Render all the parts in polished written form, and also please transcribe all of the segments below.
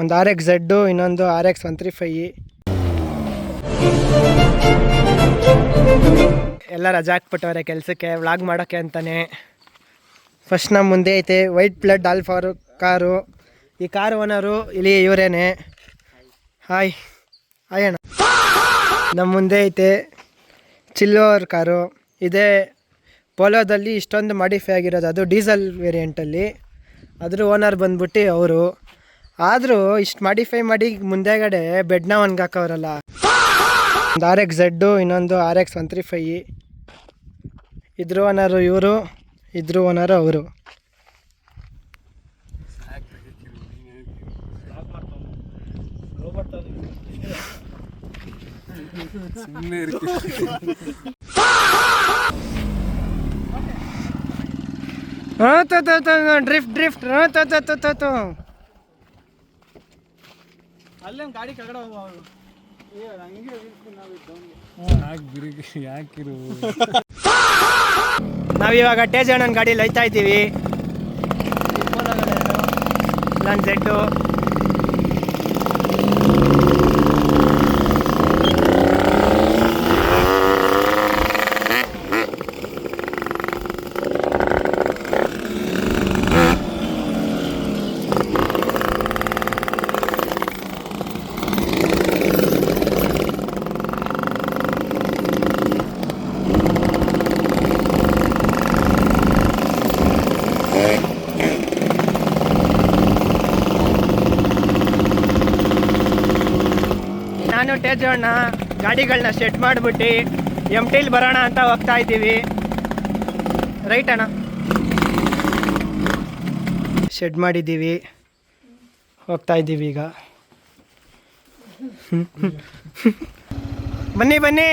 ಒಂದು RX Z, ಇನ್ನೊಂದು RX 135. ಎಲ್ಲ ರಜಾ ಹಾಕ್ಬಿಟ್ಟವ್ರೆ ಕೆಲಸಕ್ಕೆ, ವ್ಲಾಗ್ ಮಾಡೋಕ್ಕೆ ಅಂತಾನೆ. ಫಸ್ಟ್ ನಮ್ಮ ಮುಂದೆ ಐತೆ ವೈಟ್ ಬ್ಲಡ್ ಆಲ್ಫಾರು ಕಾರು. ಈ ಕಾರು ಓನರು ಇಲ್ಲಿ ಇವರೇನೆ. ಹಾಯ್ ಹಾಯ್ ಅಣ್ಣ. ನಮ್ಮ ಮುಂದೆ ಐತೆ ಚಿಲ್ಲೋರ್ ಕಾರು. ಇದೇ ಪೋಲೋದಲ್ಲಿ ಇಷ್ಟೊಂದು ಮಾಡಿಫೈ ಆಗಿರೋದು, ಅದು ಡೀಸೆಲ್ ವೇರಿಯಂಟಲ್ಲಿ. ಅದ್ರ ಓನರ್ ಬಂದ್ಬಿಟ್ಟು ಅವರು. ಆದರೂ ಇಷ್ಟು ಮಾಡಿಫೈ ಮಾಡಿ ಮುಂದೆಗಡೆ ಬೆಡ್ನ ಒಣಗಾಕವ್ರಲ್ಲ. ಒಂದು RX Z, ಇನ್ನೊಂದು RX 135. ಇದ್ರ ಓನರು ಇವರು, ಇದ್ರ ಓನರು ಅವರು. ಡ್ರಿಫ್ಟ್ ಅಲ್ಲೇ ಗಾಡಿ ಕಗಡ ನಾವಿವಾಗ ಟೇಜಣ್ಣನ ಗಾಡಿ ಲೈತಾ ಇದ್ದೀವಿ. ನನ್ನ ಜೆಡ್ಡು. ನಾನು ಟೇಜಣ್ಣ ಗಾಡಿಗಳನ್ನ ಸೆಟ್ ಮಾಡಿಬಿಟ್ಟು MTಲಿ ಬರೋಣ ಅಂತ ಹೋಗ್ತಾ ಇದ್ದೀವಿ. ರೈಟ್ ಅಣ್ಣ? ಶೆಡ್ ಮಾಡಿದ್ದೀವಿ, ಹೋಗ್ತಾ ಇದ್ದೀವಿ ಈಗ. ಬನ್ನಿ ಬನ್ನಿ.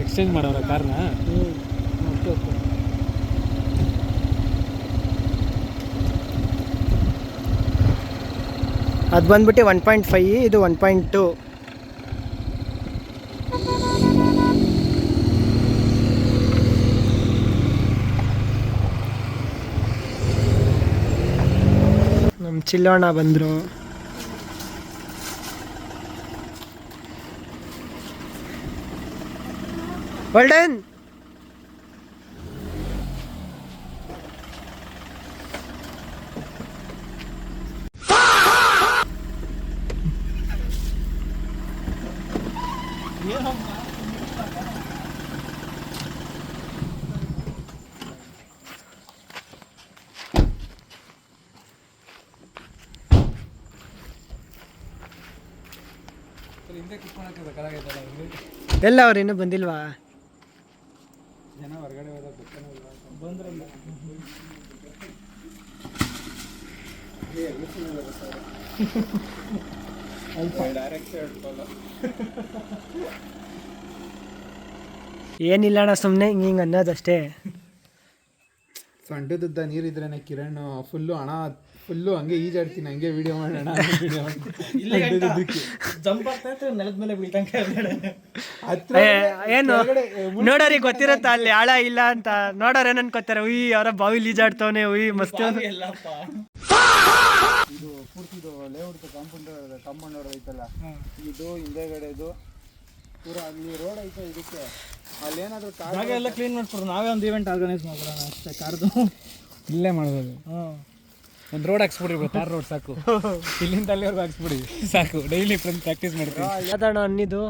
ಎಕ್ಸ್ಚೇಂಜ್ ಮಾಡೋರ ಕಾರ್ನ. ಅದು ಬಂದ್ಬಿಟ್ಟು 1.5, ಇದು 1.2. ನಮ್ಮ ಚಿಲ್ಲೋಣ ಬಂದರು. ವೆಲ್ಡನ್. ಎಲ್ಲ ಅವ್ರು ಇನ್ನೂ ಬಂದಿಲ್ವಾ? ಜನ ಹೊರಗಡೆ ಬಂದ್ರಲ್ಲ. ಏನಿಲ್ಲ ಅಣ್ಣ, ಸುಮ್ಮನೆ ಹಿಂಗೆ ಅನ್ನೋದಷ್ಟೇ. ಸೊಂಟದ ನೀರಿದ್ರೇನೆ ಕಿರಣ್ ಫುಲ್ಲು ಹಣ ಫುಲ್ಲು ಹಂಗೆ ಈಜಾಡ್ತೀನಿ, ಹಂಗೆ ವಿಡಿಯೋ ಮಾಡೋಣ. ಏನು ನೋಡೋರಿಗೆ ಗೊತ್ತಿರತ್ತ ಅಲ್ಲಿ ಆಳ ಇಲ್ಲ ಅಂತ. ನೋಡೋರು ಏನು ಅನ್ಕೋತಾರೆ, ಉಯ್ ಅವರ ಬಾವಿಲಿ ಈಜಾಡ್ತವನೆ, ಉಯ್ ಮಸ್ತ್. ಇದು ಪೂರ್ತಿದು ಲೇಔಟ್ ಕಾಂಪೌಂಡ್ ಐತಲ್ಲ, ಇದು ಹಿಂದೆಗಡೆದು ಪೂರ ಅಲ್ಲಿ ರೋಡ್ ಐತೆ. ಇದಕ್ಕೆ ಅಲ್ಲೇನಾದ್ರೂ ಜಾಗ ಎಲ್ಲ ಕ್ಲೀನ್ ಮಾಡ್ಕೊಡ್ರು, ನಾವೇ ಒಂದು ಇವೆಂಟ್ ಆರ್ಗನೈಸ್ ಮಾಡೋಣ ಅಷ್ಟೇ. ಕಾರ್ದು ಇಲ್ಲೇ ಮಾಡ್ಬೋದು. ಒಂದು ರೋಡ್ ಹಾಕ್ಸ್ಬಿಡ್ರಿ, ತಾರ್ ರೋಡ್ ಸಾಕು. ಇಲ್ಲಿಂದ ಅಲ್ಲಿವರೆಗೂ ಹಾಕ್ಸ್ಬಿಡಿ ಸಾಕು. ಡೈಲಿ ಪ್ರಾಕ್ಟೀಸ್ ಮಾಡ್ತೀವಿ. ಯಾವ್ದಣ್ಣ ಹಣ್ಣಿದು?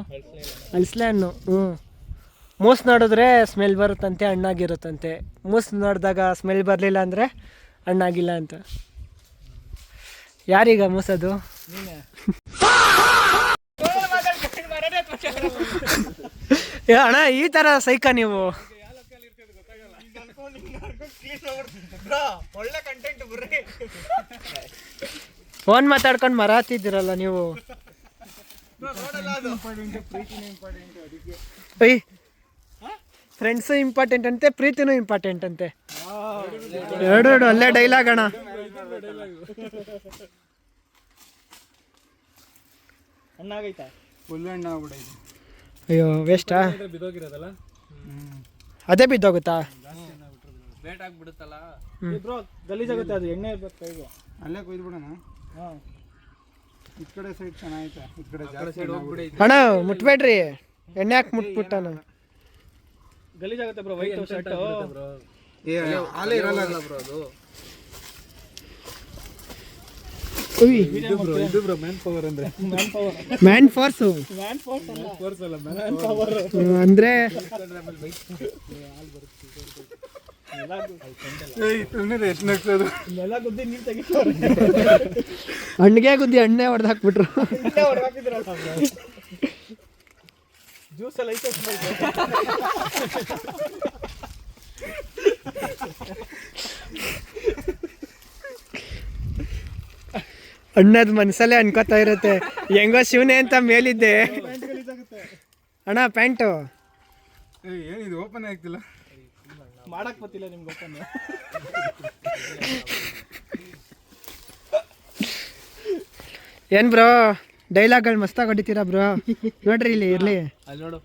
ಅಲ್ಸ್ಲೆ ಹಣ್ಣು. ಮೂಸ್ ನೋಡಿದ್ರೆ ಸ್ಮೆಲ್ ಬರುತ್ತಂತೆ, ಹಣ್ಣಾಗಿರುತ್ತಂತೆ. ಮೂಸ್ ನೋಡಿದಾಗ ಸ್ಮೆಲ್ ಬರಲಿಲ್ಲ ಅಂದರೆ ಹಣ್ಣಾಗಿಲ್ಲ ಅಂತ. ಯಾರೀಗ ಮೂಸದು? ಅಣ್ಣ ಈ ಥರ ಸೈಕ ನೀವು. ಒಳ್ಳೆ ಕಂಟೆಂಟ್ ಬರ್ರಿ. ಫೋನ್ ಮಾತಾಡ್ಕೊಂಡು ಮರ ಹತ್ತಿದ್ದೀರಲ್ಲ ನೀವು. ಫ್ರೆಂಡ್ಸು ಇಂಪಾರ್ಟೆಂಟ್ ಅಂತೆ, ಪ್ರೀತಿನೂ ಇಂಪಾರ್ಟೆಂಟ್ ಅಂತೆ. ಎರಡು ಒಳ್ಳೆ ಡೈಲಾಗ್ ಅಣ್ಣ. ಅಯ್ಯೋ ವೇಸ್ಟಾ? ಬಿದ್ದೋಗಿರೋದಲ್ಲ, ಅದೇ ಬಿದ್ದೋಗುತ್ತಾ? ಬ್ರೋ ಗಲೀಜಾಗುತ್ತೆ ಅದು ಎಣ್ಣೆ ಇರ್ಬೇಕು ಕೈಗೆ ಅಲ್ಲೇ ಕೊಯ್ದ್ಬಿಡೋಣ ಹಾಂ ಈ ಕಡೆ ಸೈಡ್ ಚೆನ್ನಾಗೈತೆ ಈ ಕಡೆ ಜಾಸ್ತಿ ಅಣ್ಣ ಮುಟ್ಬೇಡ್ರಿ ಎಣ್ಣೆ ಹಾಕಿ ಮುಟ್ಬಿಟ್ಟಣ ಗಲೀಜಾಗುತ್ತೆ ಬ್ರೋ ವೈಟ್ ಶರ್ಟ್ ಏ ಹಾಲೇ ಇರಲ್ಲ ಬ್ರೋ ಅದು ಇದು ಬ್ರೋ ಮ್ಯಾನ್ ಪವರ್ ಅಂದ್ರೆ ಮ್ಯಾನ್ ಫೋರ್ಸ್ ಅಲ್ಲ ಮ್ಯಾನ್ ಪವರ್ ಅಂದ್ರೆ ನೆಲ ಗುದ್ದಿ ನೀರು ತೆಗಿತಾರೆ ಹಣ್ಣಿಗೆ ಗುದ್ದಿ ಎಣ್ಣೆ ಹೊಡೆದು ಹಾಕ್ಬಿಟ್ರು ಜ್ಯೂಸ್ ಎಲ್ಲ ಐತೆ ಅಣ್ಣದ ಮನ್ಸಲ್ಲೇ ಅನ್ಕೋತಾ ಇರುತ್ತೆ ಹೆಂಗೋ ಶಿವನೇ ಅಂತ ಮೇಲಿದ್ದೆ ಅಣ್ಣ ಪ್ಯಾಂಟು ಏನಿದು ಓಪನ್ ಆಗ್ತಿಲ್ಲ ಮಾಡಕ್ ಗೊತ್ತಿಲ್ಲ ನಿಮ್ಗೆ ಓಪನ್ ಏನ್ ಬ್ರೋ ಡೈಲಾಗ್ಗಳು ಮಸ್ತಾಗಿ ಹೊಡಿತೀರಾ ಬ್ರೋ ನೋಡ್ರಿ ಇಲ್ಲಿ ಇರ್ಲಿ ಅಲ್ಲಿ ನೋಡು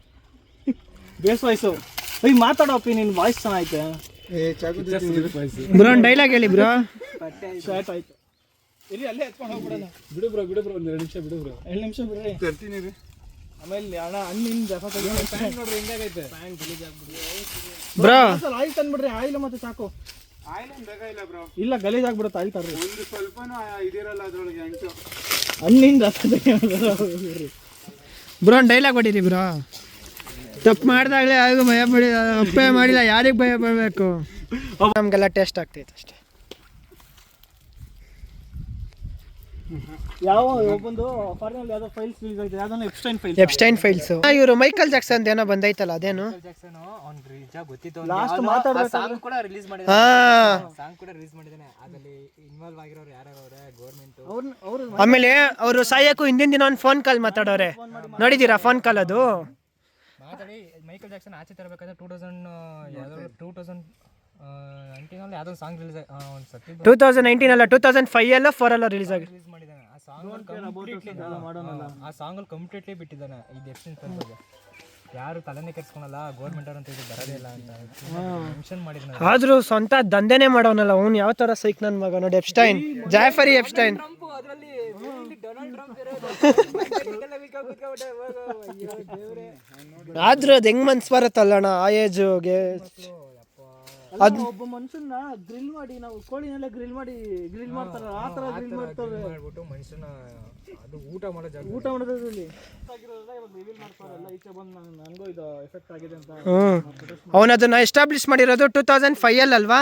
ಬೇಸ್ ವಾಯ್ಸು ಅಯ್ಯ ಮಾತಾಡೋಪಿ ನಿನ್ನ ವಾಯ್ಸ್ ಚೆನ್ನಾಗೈತೆ ಬ್ರೋ ಒಂದು ಡೈಲಾಗ್ ಹೇಳಿ ಬ್ರೋ ಶರ್ಟ್ ಆಯ್ತು ಇಲ್ಲಿ ಅಲ್ಲೇ ಎತ್ಕೊಂಡು ಹೋಗ್ಬಿಡೋಣ ಬಿಡು ಬ್ರೋ ಒಂದು 2 ನಿಮಿಷ ಬಿಡು ಬ್ರೋ 2 ನಿಮಿಷ ಬಿಡ್ರಿ ತರ್ತೀನಿ ರೀ ಆಮೇಲೆ ಅಣ್ಣ ಹಣ್ಣಿನ ಜಫ ಪ್ಯಾಂಟ್ ನೋಡ್ರಿ ಹೆಂಗಾಗೈತೆ ಬ್ರೋ ಆಯಿಲ್ ತಂದ್ಬಿಡ್ರಿ ಆಯಿಲ್ ಮತ್ತೆ ಸಾಕು ಆಯಿಲ್ ಏನು ಬೇಕಾಗಿಲ್ಲ ಬ್ರೋ ಇಲ್ಲ ಗಲೀಜ್ ಆಗ್ಬಿಡುತ್ತೆ ಆಯಿಲ್ ತರ್ರಿ ಒಂದು ಸ್ವಲ್ಪನೂ ಇದಿರಲ್ಲ ಅದ್ರೊಳಗೆ ಅಂಟು ಹಣ್ಣಿನ ರಸ ಬ್ರೋ ಒಂದು ಡೈಲಾಗ್ ಹೊಡೀರಿ ಬ್ರೋ ತಪ್ಪು ಮಾಡ್ದಾಗಲೇ ಯಾರಿಗೂ ಭಯ ಪಡಿ ತಪ್ಪೇ ಮಾಡಿಲ್ಲ ಯಾರಿಗೆ ಭಯ ಪಡಬೇಕು ನಮಗೆಲ್ಲ ಟೇಸ್ಟ್ ಆಗ್ತೈತೆ ಅಷ್ಟೇ ಯಾವ ಒಬ್ಬಂದು ಫಾರಿನಲ್ಲಿ ಯಾವುದೋ ಫೈಲ್ಸ್ ರಿಲೀಸ್ ಆಗಿದೆ ಯಾವುದೋ ಎಪ್ಸ್ಟೈನ್ ಫೈಲ್ಸ್ ಇವರು ಮೈಕಲ್ ಜಾಕ್ಸನ್ ಏನೋ ಬಂದೈತಲ್ಲ ಅದೇನು ಲಾಸ್ಟ್ ಮಾತಾಡೋ ಸಾಂಗ್ ಕೂಡ ರಿಲೀಸ್ ಮಾಡಿದಾನೆ ಅದರಲ್ಲಿ ಇನ್ವಾಲ್ವ್ ಆಗಿರೋರು ಯಾರ್ಯಾರವ್ರೆ ಗೌರ್ಮೆಂಟ್ ಅವರು ಆಮೇಲೆ ಅವರು ಸಾಯಕ್ಕೂ ಹಿಂದಿನ ದಿನ ಒಂದು ಫೋನ್ ಕಾಲ್ ಮಾತಾಡೋರೆ ನೋಡಿದ್ದೀರಾ ಫೋನ್ ಕಾಲ್ ಅದು ಮಾತಾಡಿ ಮೈಕಲ್ ಜಾಕ್ಸನ್ ಆಚೆ ತರಬೇಕಾದ್ರೆ 2019 ಯಾವುದೋ ಸಾಂಗ್ ರಿಲೀಸ್ ಒಂದು ಸತಿ 2019 ಅಲ್ಲ 2005 ಅಲ್ಲ 4 ಅಲ್ಲ ರಿಲೀಸ್ ಆಗಿ ರಿಲೀಸ್ ಮಾಡಿದ್ದಾನೆ ಆ ಸಾಂಗಲ್ಲಿ ಕಂಪ್ಲೀಟ್ಲಿ ಬಿಟ್ಟಿದ್ದಾನೆ ಇದು ಎಪ್ಸ್ಟೈನ್ ಬಗ್ಗೆ ಯಾರು ತಲೆನೇ ಕೆಡ್ಸ್ಕೊಳಲ್ಲ ಗೌರ್ಮೆಂಟ್ ಅವ್ರು ಅಂತ ಇದು ಬರೋದೇ ಇಲ್ಲ ಅಂತ ಮೆನ್ಷನ್ ಮಾಡಿದ್ನ ಆದ್ರೂ ಸ್ವಂತ ದಂಧೆನೇ ಮಾಡೋನಲ್ಲ ಅವ್ನು ಯಾವ ತರ ಸೈಕ್ ನನ್ನ ಮಗ ನೋಡಿ ಎಪ್ಸ್ಟೈನ್ ಜಾಫರಿ ಎಪ್ಸ್ಟೈನ್ ಅದರಲ್ಲಿ ಡೊನಾಲ್ಡ್ ಟ್ರಂಪ್ ಆದ್ರೂ ಅದು ಹೆಂಗ್ ಮನ್ಸ್ ಬರುತ್ತಲ್ಲಣ್ಣ ಆ ಏಜ್ಗೆ ಒಬ್ಬ ಮನುಷ್ಯನ ಗ್ರಿಲ್ ಮಾಡಿ ನಾವು ಕೋಳಿನೆಲ್ಲ ಗ್ರಿಲ್ ಮಾಡ್ತಾರ ಆ ತರ ಗ್ರಿಲ್ ಮಾಡ್ತಾರೆ ಮಾಡ್ಬಿಟ್ಟು ಮನುಷ್ಯನ ಅದು ಊಟ ಮಾಡೋ ಜಾಗ ಊಟ ಮಾಡೋದ್ರಲ್ಲಿ ರಿವೀಲ್ ಮಾಡ್ತಾರಲ್ಲ ಈಚೆ ಬಂದು ನನಗೂ ಇದು ಎಫೆಕ್ಟ್ ಆಗಿದೆ ಅಂತ ಅವನು ಅದನ್ನ ಎಸ್ಟಾಬ್ಲಿಷ್ ಮಾಡಿರೋದು 2005 ಅಲ್ವಾ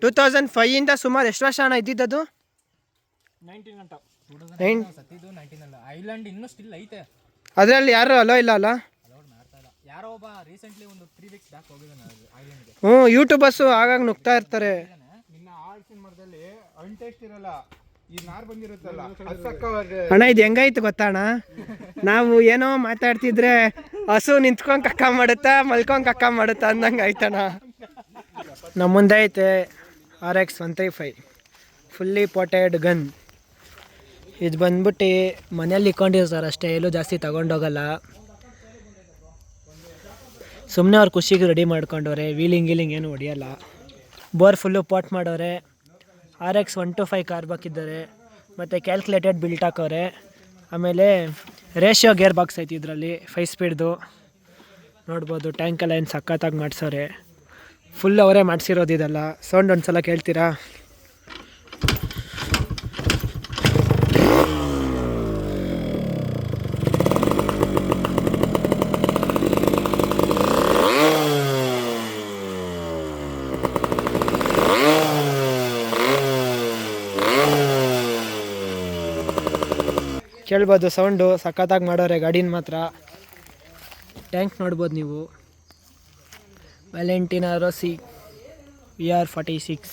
2005 ಇಂದ ಸುಮಾರು ಎಷ್ಟು ವರ್ಷ ಹಣ ಇದ್ದಿದ್ದದು 19 ಗಂಟ ಸತ್ತಿದ್ದು 19 ಅಲ್ಲ ಐಲ್ಯಾಂಡ್ ಇನ್ನೂ ಸ್ಟಿಲ್ ಐತೆ ಅದರಲ್ಲಿ ಯಾರು ಅಲೋ ಇಲ್ಲ ಅಲ್ಲ ಅಲೋಡ್ ಮಾಡ್ತಾ ಇಲ್ಲ ಯಾರೋ ಒಬ್ಬ ರೀಸೆಂಟ್ಲಿ ಒಂದು 3 ವೀಕ್ಸ್ ಬ್ಯಾಕ್ ಹೋಗಿದ್ದಾನೆ ಐಲ್ಯಾಂಡ್ಗೆ ಯೂಟ್ಯೂಬರ್ಸು ಆಗಾಗ ನುಗ್ತಾ ಇರ್ತಾರೆ ನಿನ್ನ ಆಳ್ಸಿನ ಮರದಲ್ಲಿ ಅಂಟೆಸ್ಟ್ ಇರಲ್ಲ ಈ ನಾರ್ ಬಂದಿರುತ್ತಲ್ಲ ಅದು ಸಕ್ಕವಾಗಿದೆ ಅಣ್ಣ ಇದು ಹೆಂಗಾಯ್ತು ಗೊತ್ತಾ ಅಣ್ಣ ನಾವು ಏನೋ ಮಾತಾಡ್ತಿದ್ರೆ ಹಸು ನಿಂತ್ಕೊಂಡು ಕಕ್ಕ ಮಾಡುತ್ತಾ ಮಲ್ಕೊಂಡು ಕಕ್ಕ ಮಾಡುತ್ತಾ ಅಂದಂಗೆ ಆಯ್ತಣ್ಣ ನಮ್ಮ ಮುಂದೆ ಐತೆ RX 135 ಫುಲ್ಲಿ ಪೋಟೆಡ್ ಗನ್ ಇದು ಬಂದ್ಬಿಟ್ಟು ಮನೇಲಿ ಇಕ್ಕೊಂಡಿರ್ತಾರೆ ಅಷ್ಟೇ ಎಲ್ಲೂ ಜಾಸ್ತಿ ತಗೊಂಡೋಗಲ್ಲ ಸುಮ್ಮನೆ ಅವ್ರು ಖುಷಿಗೆ ರೆಡಿ ಮಾಡ್ಕೊಂಡವ್ರೆ ವೀಲಿಂಗ್ ಏನು ಹೊಡಿಯಲ್ಲ ಬೋರ್ ಫುಲ್ಲು ಪಾಟ್ ಮಾಡೋರೆ RX 125 ಕಾರ್ ಬಾಕಿದ್ದಾರೆ ಮತ್ತು ಕ್ಯಾಲ್ಕುಲೇಟೆಡ್ ಬಿಲ್ಟ್ ಹಾಕೋರೆ ಆಮೇಲೆ ರೇಷಿಯೋ ಗೇರ್ ಬಾಕ್ಸ್ ಐತಿ ಇದರಲ್ಲಿ 5 ಸ್ಪೀಡ್ದು ನೋಡ್ಬೋದು ಟ್ಯಾಂಕೆಲ್ಲ ಏನು ಸಖತ್ತಾಗಿ ಮಾಡಿಸೋರೆ ಫುಲ್ ಅವರೇ ಮಾಡಿಸಿರೋದು ಇದೆಲ್ಲ ಸೌಂಡ್ ಒಂದು ಸಲ ಕೇಳ್ತೀರಾ ಕೇಳ್ಬೋದು ಸೌಂಡು ಸಖತ್ತಾಗಿ ಮಾಡೋರೆ ಗಾಡಿನ ಮಾತ್ರ ಟ್ಯಾಂಕ್ ನೋಡ್ಬೋದು ನೀವು ವ್ಯಾಲೆಂಟಿನಾ ರೋಸಿ VR46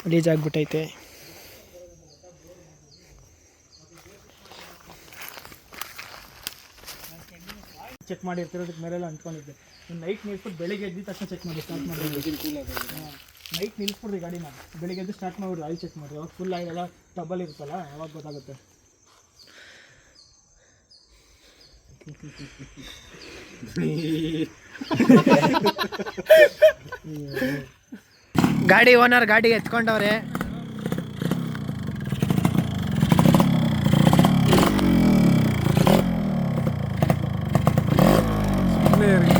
ರಿಲೀಸ್ ಆಗಿಬಿಟ್ಟೈತೆ ಚೆಕ್ ಮಾಡಿರ್ತಿರೋದಕ್ಕೆ ಮೇಲೆಲ್ಲ ಅಂಟ್ಕೊಂಡಿದ್ದೆ ನೈಟ್ ನಿಲ್ಸ್ಬಿಟ್ಟು ಬೆಳಿಗ್ಗೆ ಎದ್ದ ತಕ್ಷಣ ಚೆಕ್ ಮಾಡಿ ಸ್ಟಾರ್ಟ್ ಮಾಡಿ ನೈಟ್ ನಿಲ್ಸ್ಬಿಡ್ರಿ ಗಾಡಿನ ಬೆಳಿಗ್ಗೆ ಎದ್ದು ಸ್ಟಾರ್ಟ್ ಮಾಡಿಬಿಡ್ರಿ ಆಯಿಲ್ ಚೆಕ್ ಮಾಡಿರಿ ಅವಾಗ ಫುಲ್ ಆಯಿಲ್ ಎಲ್ಲ ಡಬಲ್ ಇರುತ್ತಲ್ಲ ಅವಾಗ ಗೊತ್ತಾಗುತ್ತೆ ಗಾಡಿ ಓನರ್ ಗಾಡಿ ಎತ್ಕೊಂಡವ್ರೆ. ಸುಮ್ಮನೆ